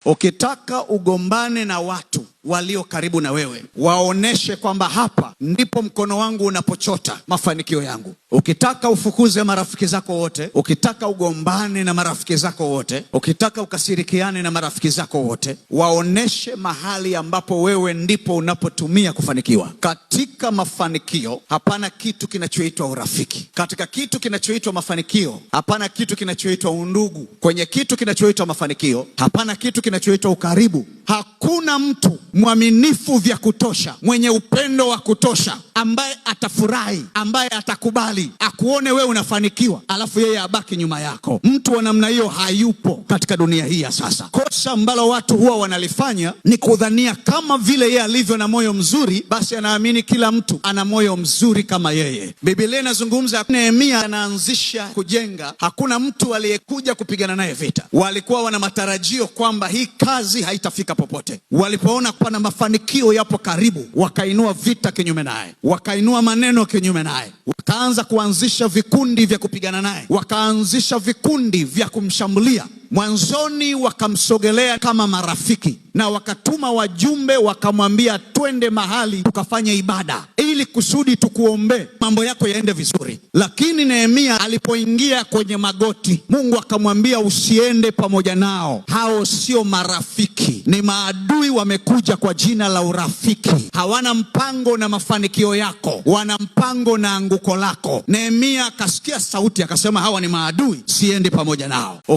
Ukitaka ugombane na watu walio karibu na wewe, waoneshe kwamba hapa ndipo mkono wangu unapochota mafanikio yangu. Ukitaka ufukuze marafiki zako wote, ukitaka ugombane na marafiki zako wote, ukitaka ukasirikiane na marafiki zako wote, waoneshe mahali ambapo wewe ndipo unapotumia kufanikiwa. Katika mafanikio hapana kitu kinachoitwa urafiki. Katika kitu kinachoitwa mafanikio hapana kitu kinachoitwa undugu. Kwenye kitu kinachoitwa mafanikio hapana kitu kinachoitwa ukaribu. Hakuna mtu mwaminifu vya kutosha, mwenye upendo wa kutosha, ambaye atafurahi, ambaye atakubali akuone wewe unafanikiwa alafu yeye abaki nyuma yako. Mtu wa namna hiyo hayupo katika dunia hii ya sasa. Kosa ambalo watu huwa wanalifanya ni kudhania kama vile yeye alivyo na moyo mzuri, basi anaamini kila mtu ana moyo mzuri kama yeye. Biblia inazungumza, Nehemia anaanzisha kujenga, hakuna mtu aliyekuja kupigana naye vita. Walikuwa wana matarajio kwamba hii kazi haitafika popote. Walipoona pana mafanikio yapo karibu, wakainua vita kinyume naye, wakainua maneno kinyume naye, wakaanza kuanzisha vikundi vya kupigana naye, wakaanzisha vikundi vya kumshambulia. Mwanzoni wakamsogelea kama marafiki na wakatuma wajumbe wakamwambia, twende mahali tukafanya ibada ili kusudi tukuombe mambo yako yaende vizuri. Lakini Nehemia alipoingia kwenye magoti, Mungu akamwambia, usiende pamoja nao, hao sio marafiki, ni maadui wamekuja kwa jina la urafiki. Hawana mpango na mafanikio yako, wana mpango na anguko lako. Nehemia akasikia sauti akasema, hawa ni maadui, siendi pamoja nao.